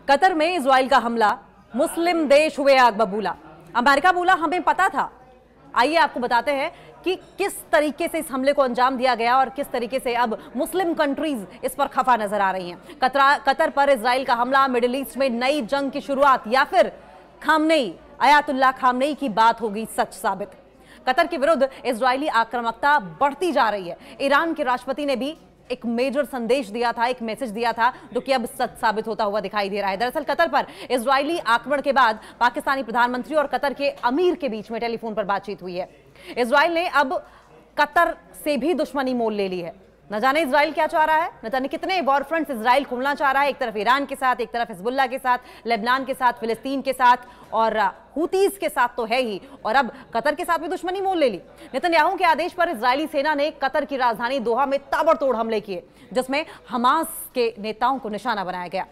Qatar में Israel का हमला, मुस्लिम देश हुए आग बबूला। अमेरिका बोला हमें पता था। आइए आपको बताते हैं कि किस तरीके से इस हमले को अंजाम दिया गया और किस तरीके से अब मुस्लिम कंट्रीज इस पर खफा नजर आ रही हैं। कतर पर इजराइल का हमला, मिडिल ईस्ट में नई जंग की शुरुआत या फिर खामनेई, अयातुल्लाह खामनेई की बात होगी सच साबित। कतर के विरुद्ध इजरायली आक्रामकता बढ़ती जा रही है। ईरान के राष्ट्रपति ने भी एक मेजर संदेश दिया था, एक मैसेज दिया था, जो कि अब सच साबित होता हुआ दिखाई दे रहा है। दरअसल कतर पर इजरायली आक्रमण के बाद पाकिस्तानी प्रधानमंत्री और कतर के अमीर के बीच में टेलीफोन पर बातचीत हुई है। इजराइल ने अब कतर से भी दुश्मनी मोल ले ली है। न जाने इजराइल क्या चाह रहा है, न जाने कितने वॉर फ्रंट्स इजराइल खोलना चाह रहा है, एक तरफ ईरान के साथ, एक तरफ हिजबुल्लाह के साथ, लेबनान के साथ, फिलिस्तीन के साथ और हुतीज के साथ तो है ही, और अब कतर के साथ भी दुश्मनी मोल ले ली। नेतन्याहू के आदेश पर इजरायली सेना ने कतर की राजधानी दोहा में ताबड़तोड़ हमले किए, जिसमें हमास के नेताओं को निशाना बनाया गया।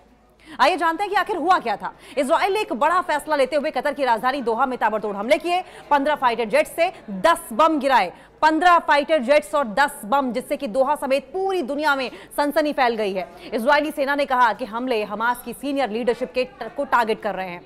आइए जानते हैं कि आखिर हुआ क्या था। इजराइल ने एक बड़ा फैसला लेते हुए कतर की राजधानी दोहा में ताबड़तोड़ हमले किए। 15 फाइटर जेट से 10 बम गिराए। 15 फाइटर जेट्स और 10 बम, जिससे कि दोहा समेत पूरी दुनिया में सनसनी फैल गई है। इजरायली सेना ने कहा कि हमले हमास की सीनियर लीडरशिप को टारगेट कर रहे हैं।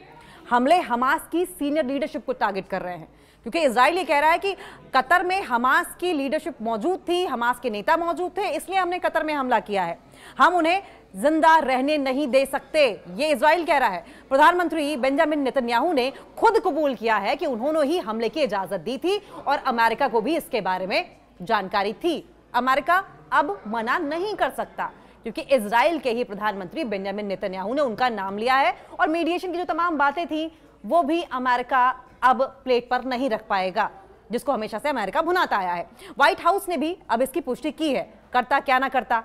हमले हमास की सीनियर लीडरशिप को टारगेट कर रहे हैं, क्योंकि इजराइल ये कह रहा है कि कतर में हमास की लीडरशिप मौजूद थी, हमास के नेता मौजूद थे, इसलिए हमने कतर में हमला किया है। हम उन्हें जिंदा रहने नहीं दे सकते, ये इजराइल कह रहा है। प्रधानमंत्री बेंजामिन नेतन्याहू ने खुद कबूल किया है कि उन्होंने ही हमले की इजाजत दी थी और अमेरिका को भी इसके बारे में जानकारी थी। अमेरिका अब मना नहीं कर सकता, क्योंकि इजराइल के ही प्रधानमंत्री बेंजामिन नेतन्याहू ने उनका नाम लिया है और मीडिएशन की जो तमाम बातें थी वो भी अमेरिका अब प्लेट पर नहीं रख पाएगा, जिसको हमेशा से अमेरिका भुनाता आया है। व्हाइट हाउस ने भी अब इसकी पुष्टि की है। करता क्या ना करता,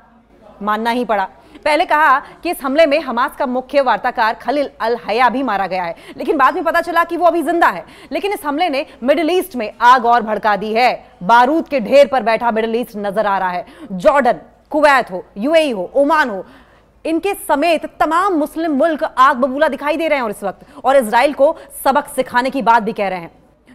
मानना ही पड़ा। पहले कहा कि इस हमले में हमास का मुख्य वार्ताकार खलील अल हया भी मारा गया है, लेकिन बाद में पता चला कि वो अभी जिंदा है। लेकिन इस हमले ने मिडिल ईस्ट में आग और भड़का दी है। बारूद के ढेर पर बैठा मिडिल ईस्ट नजर आ रहा है। जॉर्डन, कुवैत हो, यूएई हो, ओमान हो, इनके समेत तमाम मुस्लिम मुल्क आग बबूला दिखाई दे रहे हैं और इस वक्त, और इजराइल को सबक सिखाने की बात भी कह रहे हैं।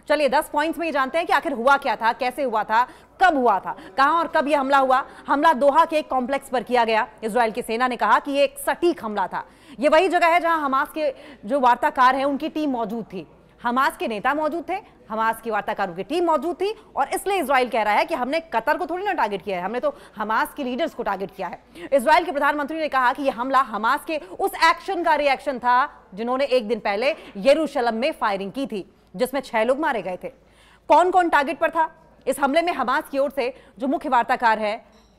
चलिए 10 पॉइंट्स में ये जानते हैं कि आखिर हुआ क्या था, कैसे हुआ था, कब हुआ था, कहां और कब यह हमला हुआ। हमला दोहा के एक कॉम्प्लेक्स पर किया गया। इजराइल की सेना ने कहा कि यह एक सटीक हमला था। यह वही जगह है जहां हमास के जो वार्ताकार हैं उनकी टीम मौजूद थी। हमास के नेता मौजूद थे, हमास की वार्ताकारों की टीम मौजूद थी, और इसलिए इजराइल कह रहा है कि हमने कतर को थोड़ी ना टारगेट किया है, हमने तो हमास के लीडर्स को टारगेट किया है। इजराइल के प्रधानमंत्री ने कहा कि यह हमला हमास के उस एक्शन का रिएक्शन था जिन्होंने एक दिन पहले यरूशलेम में फायरिंग की थी, जिसमें 6 लोग मारे गए थे। कौन कौन टारगेट पर था इस हमले में? हमास की ओर से जो मुख्य वार्ताकार है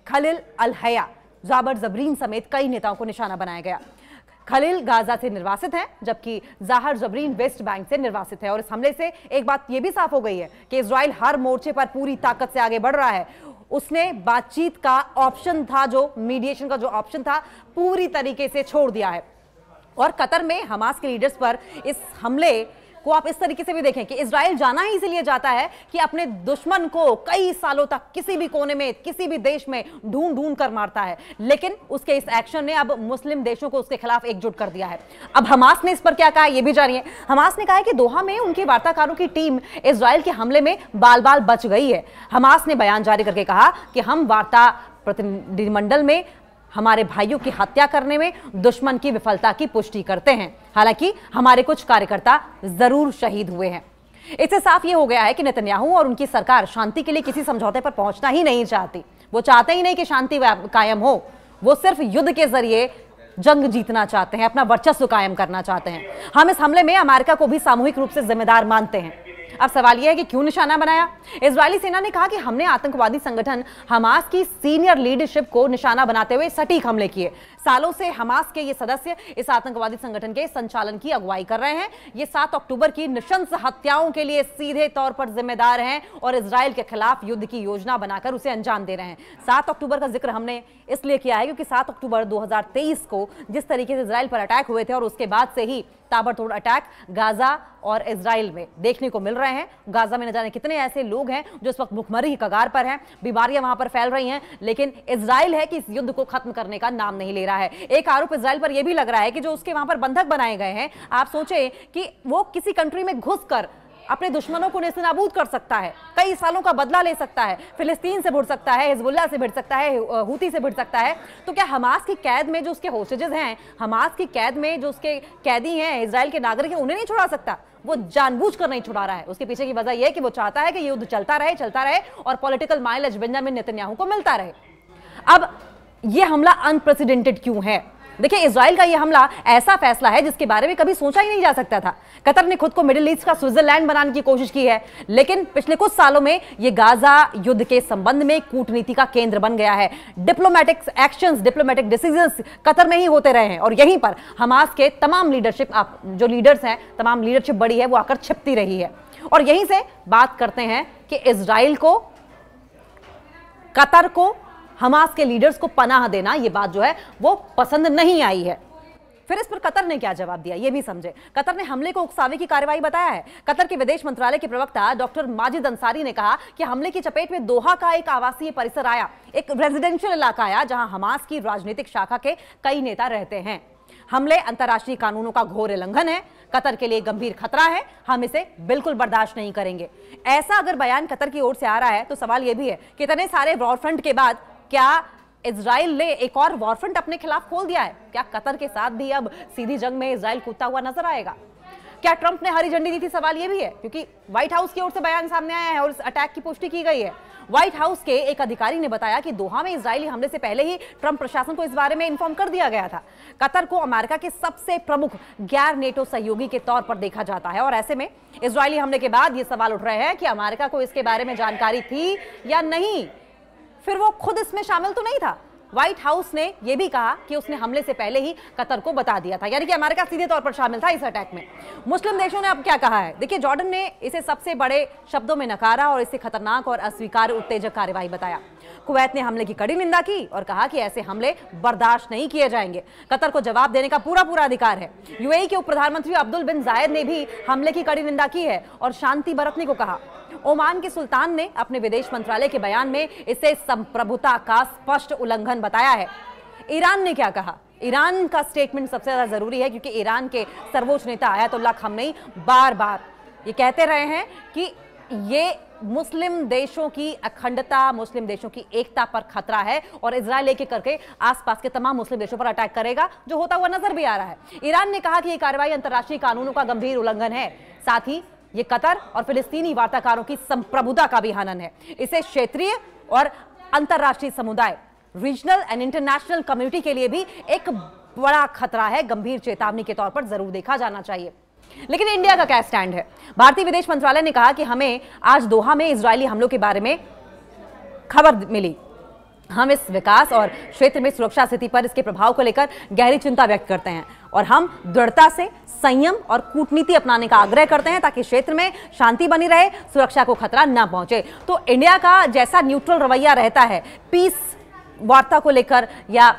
खलील अल हया, जाबर जबरीन समेत कई नेताओं को निशाना बनाया गया। खलील गाजा से निर्वासित हैं, जबकि जाहर जबरीन वेस्ट बैंक से निर्वासित है। और इस हमले से एक बात यह भी साफ हो गई है कि इजराइल हर मोर्चे पर पूरी ताकत से आगे बढ़ रहा है। उसने बातचीत का ऑप्शन था, जो मीडिएशन का जो ऑप्शन था, पूरी तरीके से छोड़ दिया है। और कतर में हमास के लीडर्स पर इस हमले को आप इस तरीके से भी देखें कि इजराइल जाना ही इसीलिए जाता है कि अपने दुश्मन को कई सालों तक किसी भी कोने में, किसी भी देश में ढूंढ ढूंढ कर मारता है, लेकिन उसके इस एक्शन ने अब मुस्लिम देशों को उसके खिलाफ एकजुट कर दिया है। अब हमास ने इस पर क्या कहा, यह भी जानिए। हमास ने कहा है कि दोहा में उनके वार्ताकारों की टीम इजराइल के हमले में बाल बाल बच गई है। हमास ने बयान जारी करके कहा कि हम वार्ता प्रतिनिधिमंडल में हमारे भाइयों की हत्या करने में दुश्मन की विफलता की पुष्टि करते हैं। हालांकि हमारे कुछ कार्यकर्ता जरूर शहीद हुए हैं। इससे साफ ये हो गया है कि नेतन्याहू और उनकी सरकार शांति के लिए किसी समझौते पर पहुंचना ही नहीं चाहती। वो चाहते ही नहीं कि शांति कायम हो, वो सिर्फ युद्ध के जरिए जंग जीतना चाहते हैं, अपना वर्चस्व कायम करना चाहते हैं। हम इस हमले में अमेरिका को भी सामूहिक रूप से जिम्मेदार मानते हैं। अब सवाल यह है कि क्यों निशाना बनाया? इजरायली सेना ने कहा कि हमने आतंकवादी संगठन हमास की सीनियर लीडरशिप को निशाना बनाते हुए सटीक हमले किए। सालों से हमास के ये सदस्य इस आतंकवादी संगठन के संचालन की अगुवाई कर रहे हैं। ये 7 अक्टूबर की नृशंस हत्याओं के लिए सीधे तौर पर जिम्मेदार हैं और इजराइल के खिलाफ युद्ध की योजना बनाकर उसे अंजाम दे रहे हैं। 7 अक्टूबर का जिक्र हमने इसलिए किया है क्योंकि 7 अक्टूबर 2023 को जिस तरीके से इजराइल पर अटैक हुए थे और उसके बाद से ही ताबड़तोड़ अटैक गाजा और इजराइल में देखने को मिल रहे हैं। गाजा में न जाने कितने ऐसे लोग हैं जो इस वक्त भुखमरी की कगार पर हैं, बीमारियां वहां पर फैल रही हैं, लेकिन इजराइल है कि इस युद्ध को खत्म करने का नाम नहीं ले रहा है। एक आरोप इजराइल पर यह भी लग रहा है कि जो उसके वहां पर बंधक बनाए गए हैं, आप सोचें कि वो किसी कंट्री में घुसकर अपने दुश्मनों को नेस्तनाबूद कर सकता है, कई सालों का बदला ले सकता है, फिलिस्तीन से भिड़ सकता है, हिजबुल्लाह से भिड़ सकता है, हूती से भिड़ सकता है। तो क्या हमास की कैद में जो उसके होस्टेजेस हैं, हमास की कैद में जो उसके कैदी हैं, इजराइल के नागरिक हैं, उन्हें नहीं छुड़ा सकता? वो जानबूझकर नहीं छुड़ा रहा है। उसके पीछे की वजह यह है कि वो चाहता है कि युद्ध चलता रहे और पॉलिटिकल माइलेज बेंजामिन नेतन्याहू को मिलता रहे। अब ये हमला अनप्रेसिडेंटेड क्यों है? देखिए, इजराइल का ये हमला ऐसा फैसला है जिसके बारे में कभी सोचा ही नहीं जा सकता था। कतर ने खुद को मिडिल ईस्ट का स्विट्जरलैंड बनाने की कोशिश की है, लेकिन पिछले कुछ सालों में ये गाजा युद्ध के संबंध में कूटनीति का केंद्र बन गया है। Diplomatic actions, diplomatic decisions Qatar में ही होते रहे हैं और यहीं पर हमास के तमाम लीडरशिप, जो लीडर्स हैं, तमाम लीडरशिप बड़ी है, वो आकर छिपती रही है। और यहीं से बात करते हैं कि इजराइल को, कतर को, हमास के लीडर्स को पनाह देना, ये बात जो है वो पसंद नहीं आई है। फिर इस पर कतर ने क्या जवाब दिया, ये भी समझे। कतर ने हमले को उकसावे की कार्रवाई बताया है। कतर के विदेश मंत्रालय के प्रवक्ता डॉक्टर माजिद अंसारी ने कहा कि हमले की चपेट में दोहा का एक आवासीय परिसर आया, एक रेजिडेंशियल इलाका आया जहां हमास की राजनीतिक शाखा के कई नेता रहते हैं। हमले अंतर्राष्ट्रीय कानूनों का घोर उल्लंघन है, कतर के लिए गंभीर खतरा है, हम इसे बिल्कुल बर्दाश्त नहीं करेंगे। ऐसा अगर बयान कतर की ओर से आ रहा है तो सवाल यह भी है कि इतने सारे वॉर फ्रंट के बाद क्या इजराइल ने एक और वॉर फ्रंट अपने खिलाफ खोल दिया है? क्या कतर के साथ भी अब सीधी जंग में इजराइल कूदता हुआ नजर आएगा? क्या ट्रंप ने हरी झंडी दी थी? सवाल यह भी है, क्योंकि व्हाइट हाउस की ओर से बयान सामने आया है और इस अटैक की पुष्टि की गई है। व्हाइट हाउस के एक अधिकारी ने बताया कि दोहा में इजरायली हमले से पहले ही ट्रंप प्रशासन को इस बारे में इन्फॉर्म कर दिया गया था। कतर को अमेरिका के सबसे प्रमुख गैर नेटो सहयोगी के तौर पर देखा जाता है और ऐसे में इजरायली हमले के बाद ये सवाल उठ रहे हैं कि अमेरिका को इसके बारे में जानकारी थी या नहीं। फिर वो खुद इसमें शामिल तो नहीं था। व्हाइट हाउस ने यह भी कहा कि उसने हमले से पहले ही कतर को बता दिया था, यानी कि अमेरिका सीधे तौर पर शामिल था इस अटैक में। मुस्लिम देशों ने अब क्या कहा है? देखिए, जॉर्डन ने इसे सबसे बड़े शब्दों में नकारा और इसे खतरनाक और अस्वीकार्य उत्तेजक कार्रवाई बताया। कुवैत ने हमले की कड़ी निंदा की और कहा कि ऐसे हमले बर्दाश्त नहीं किए जाएंगे। कतर को जवाब देने का पूरा अधिकार है। यूएई के उप प्रधानमंत्री अब्दुल बिन जायद ने भी हमले की कड़ी निंदा की है और शांति बरतने को कहा। ओमान के सुल्तान ने अपने विदेश मंत्रालय के बयान में इसे संप्रभुता का स्पष्ट उल्लंघन बताया है। ईरान ने क्या कहा? ईरान का स्टेटमेंट सबसे ज्यादा जरूरी है क्योंकि ईरान के सर्वोच्च नेता आयतुल्लाह खमेनी बार-बार ये कहते रहे हैं कि ये मुस्लिम देशों की अखंडता, मुस्लिम देशों की एकता पर खतरा है और इजराइल एक एक करके आसपास के तमाम मुस्लिम देशों पर अटैक करेगा, जो होता हुआ नजर भी आ रहा है। ईरान ने कहा कि यह कार्रवाई अंतर्राष्ट्रीय कानूनों का गंभीर उल्लंघन है, साथ ही ये कतर और फिलिस्तीनी वार्ताकारों की संप्रभुता का भी हनन है। इसे क्षेत्रीय और अंतर्राष्ट्रीय समुदाय, रीजनल एंड इंटरनेशनल कम्युनिटी के लिए भी एक बड़ा खतरा है, गंभीर चेतावनी के तौर पर जरूर देखा जाना चाहिए। लेकिन इंडिया का क्या स्टैंड है? भारतीय विदेश मंत्रालय ने कहा कि हमें आज दोहा में इजरायली हमलों के बारे में खबर मिली। हम इस विकास और क्षेत्र में सुरक्षा स्थिति पर इसके प्रभाव को लेकर गहरी चिंता व्यक्त करते हैं और हम दृढ़ता से संयम और कूटनीति अपनाने का आग्रह करते हैं ताकि क्षेत्र में शांति बनी रहे, सुरक्षा को खतरा न पहुंचे। तो इंडिया का जैसा न्यूट्रल रवैया रहता है पीस वार्ता को लेकर या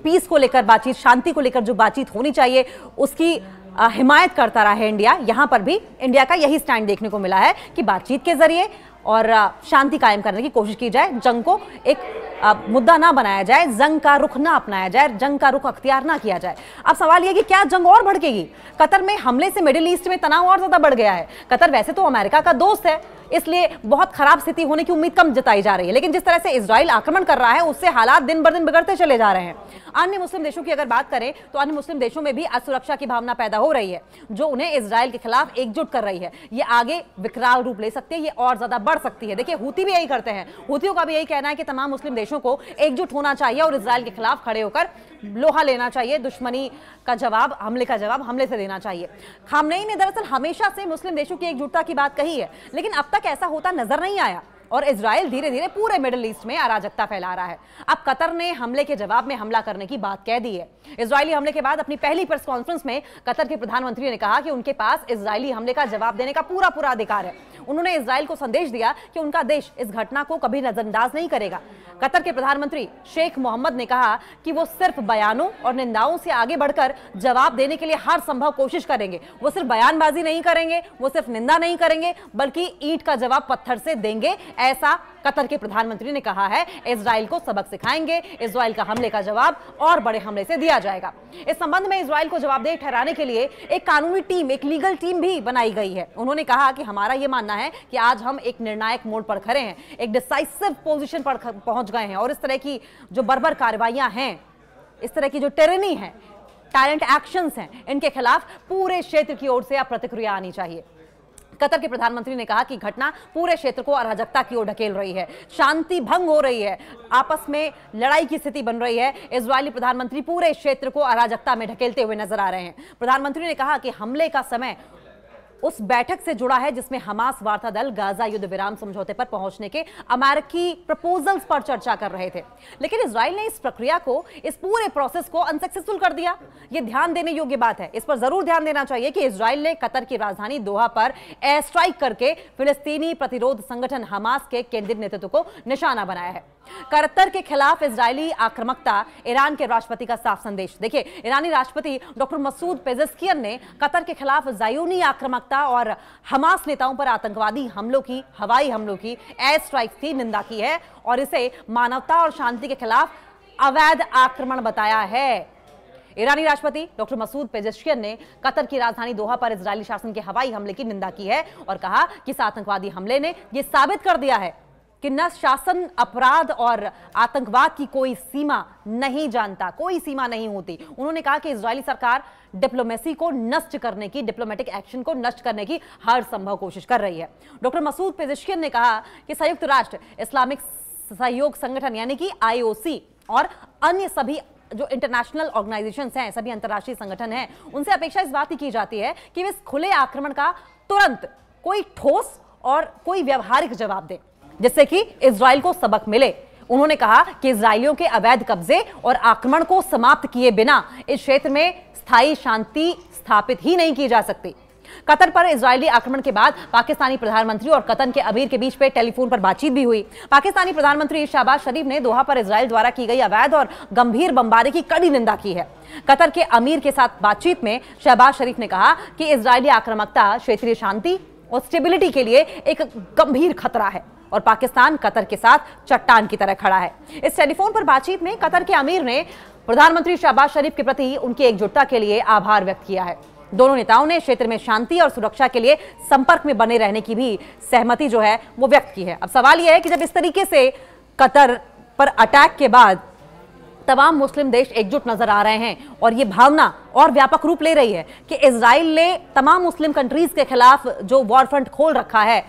पीस को लेकर बातचीत, शांति को लेकर जो बातचीत होनी चाहिए उसकी हिमायत करता रहा है इंडिया, यहां पर भी इंडिया का यही स्टैंड देखने को मिला है कि बातचीत के जरिए और शांति कायम करने की कोशिश की जाए, जंग को एक मुद्दा ना बनाया जाए, जंग का रुख ना अपनाया जाए, जंग का रुख अख्तियार ना किया जाए। अब सवाल यह कि क्या जंग और भड़केगी? कतर में हमले से मिडिल ईस्ट में तनाव और ज्यादा बढ़ गया है। कतर वैसे तो अमेरिका का दोस्त है, इसलिए बहुत खराब स्थिति होने की उम्मीद कम जताई जा रही है, लेकिन जिस तरह से इजराइल आक्रमण कर रहा है उससे हालात दिन ब दिन बिगड़ते चले जा रहे हैं। अन्य मुस्लिम देशों की अगर बात करें तो अन्य मुस्लिम देशों में भी असुरक्षा की भावना पैदा हो रही है जो उन्हें इजराइल के खिलाफ एकजुट कर रही है। ये आगे विकराल रूप ले सकती है, ये और ज्यादा बढ़ सकती है। देखिए, हूती भी यही करते हैं, हूतियों का भी यही कहना है कि तमाम मुस्लिम देशों को एकजुट होना चाहिए और इजराइल के खिलाफ खड़े होकर लोहा लेना चाहिए, दुश्मनी का जवाब, हमले का जवाब हमले से देना चाहिए। खामनेई ने दरअसल हमेशा से मुस्लिम देशों की एकजुटता की बात कही है, लेकिन अब तक ऐसा होता नजर नहीं आया और इजराइल धीरे धीरे पूरे मिडिल ईस्ट में अराजकता फैला रहा है। अब कतर ने हमले के जवाब में हमला करने की बात कह दी है। इजरायली हमले के बाद अपनी पहली प्रेस कॉन्फ्रेंस में कतर के प्रधानमंत्री ने कहा कि उनके पास इजरायली हमले का जवाब देने का पूरा अधिकार है। उन्होंने इजराइल को संदेश दिया कि उनका देश इस घटना को कभी नजरअंदाज नहीं करेगा। कतर के प्रधानमंत्री शेख मोहम्मद ने कहा कि वो सिर्फ बयानों और निंदाओं से आगे बढ़कर जवाब देने के लिए हर संभव कोशिश करेंगे। वो सिर्फ बयानबाजी नहीं करेंगे, वो सिर्फ निंदा नहीं करेंगे, बल्कि ईंट का जवाब पत्थर से देंगे, ऐसा कतर के प्रधानमंत्री ने कहा है। इजराइल को सबक सिखाएंगे, इजराइल का हमले का जवाब और बड़े हमले से दिया जाएगा। इस संबंध में इजराइल को जवाबदेह ठहराने के लिए एक कानूनी टीम, एक लीगल टीम भी बनाई गई है। उन्होंने कहा कि हमारा यह मानना है कि आज हम एक निर्णायक मोड़ पर खड़े हैं, एक डिसाइसिव पोजीशन पर पहुंच गए हैं और इस तरह की जो बर्बर कार्रवाइयां हैं, इस तरह की जो टेरनी है, टायरेंट एक्शंस हैं, इनके खिलाफ पूरे क्षेत्र की ओर से अब प्रतिक्रिया आनी चाहिए। कतर के प्रधानमंत्री ने कहा कि घटना पूरे क्षेत्र को अराजकता की ओर ढकेल रही है, शांति भंग हो रही है, आपस में लड़ाई की स्थिति बन रही है। इजरायली प्रधानमंत्री पूरे क्षेत्र को अराजकता में ढकेलते हुए नजर आ रहे हैं। प्रधानमंत्री ने कहा कि हमले का समय उस बैठक से जुड़ा है जिसमें हमास वार्ता दल गाजा युद्ध विराम समझौते पर पहुंचने के अमेरिकी प्रपोजल्स पर चर्चा कर रहे थे, लेकिन इजराइल ने इस प्रक्रिया को, इस पूरे प्रोसेस को अनसक्सेसफुल कर दिया। यह ध्यान देने योग्य बात है। इस पर जरूर ध्यान देना चाहिए कि इजराइल ने कतर की राजधानी दोहा पर एयर स्ट्राइक करके फिलिस्तीनी प्रतिरोध संगठन हमास के केंद्रीय नेतृत्व को निशाना बनाया है। कतर के खिलाफ इजरायली आक्रामकता ईरान के राष्ट्रपति का साफ संदेश। देखिए, ईरानी राष्ट्रपति डॉक्टर मसूद पेजेश्कियन ने कतर के खिलाफ ज़ायोनी आक्रामकता और हमास नेताओं पर आतंकवादी हमलों की, हवाई हमलों की, एयर स्ट्राइक्स की निंदा की है और इसे मानवता और शांति के खिलाफ अवैध आक्रमण बताया है। ईरानी राष्ट्रपति डॉक्टर मसूद पेजेश्कियन ने कतर की राजधानी दोहा पर इजरायली शासन के हवाई हमले की निंदा की है और कहा कि इस आतंकवादी हमले ने यह साबित कर दिया है कि न शासन अपराध और आतंकवाद की कोई सीमा नहीं जानता, कोई सीमा नहीं होती। उन्होंने कहा कि इजरायली सरकार डिप्लोमेसी को नष्ट करने की, डिप्लोमेटिक एक्शन को नष्ट करने की हर संभव कोशिश कर रही है। डॉक्टर मसूद पेजेश्कियन ने कहा कि संयुक्त राष्ट्र, इस्लामिक सहयोग संगठन यानी कि IOC और अन्य सभी जो इंटरनेशनल ऑर्गेनाइजेशंस हैं, सभी अंतर्राष्ट्रीय संगठन हैं, उनसे अपेक्षा इस बात की जाती है कि वे इस खुले आक्रमण का तुरंत कोई ठोस और कोई व्यवहारिक जवाब दें, जिससे कि इजराइल को सबक मिले। उन्होंने कहा कि इजरायलियों के अवैध कब्जे और आक्रमण को समाप्त किए बिना इस क्षेत्र में स्थायी शांति स्थापित ही नहीं की जा सकती। कतर पर इजरायली आक्रमण के बाद पाकिस्तानी प्रधानमंत्री और कतर के अमीर के बीच पे टेलीफोन पर बातचीत भी हुई। पाकिस्तानी प्रधानमंत्री शहबाज शरीफ ने दोहा पर इजराइल द्वारा की गई अवैध और गंभीर बमबारी की कड़ी निंदा की है। कतर के अमीर के साथ बातचीत में शहबाज शरीफ ने कहा कि इजरायली आक्रामकता क्षेत्रीय शांति और स्टेबिलिटी के लिए एक गंभीर खतरा है और पाकिस्तान कतर के साथ चट्टान की तरह खड़ा है। इस टेलीफोन पर बातचीत में कतर के अमीर ने प्रधानमंत्री शहबाज शरीफ के प्रति उनकी एकजुटता के लिए आभार व्यक्त किया है। दोनों नेताओं ने क्षेत्र में शांति और सुरक्षा के लिए संपर्क में बने रहने की भी सहमति जो है वो व्यक्त की है। अब सवाल यह है कि जब इस तरीके से कतर पर अटैक के बाद तमाम मुस्लिम देश एकजुट नजर आ रहे हैं और ये भावना और व्यापक रूप ले रही है कि इजराइल ने तमाम मुस्लिम कंट्रीज के खिलाफ जो वॉर फ्रंट खोल रखा है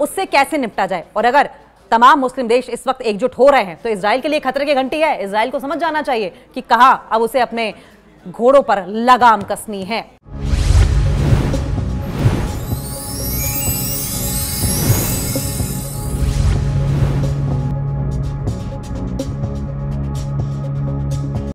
उससे कैसे निपटा जाए, और अगर तमाम मुस्लिम देश इस वक्त एकजुट हो रहे हैं तो इजराइल के लिए खतरे की घंटी है। इजराइल को समझ जाना चाहिए कि कहां अब उसे अपने घोड़ों पर लगाम कसनी है।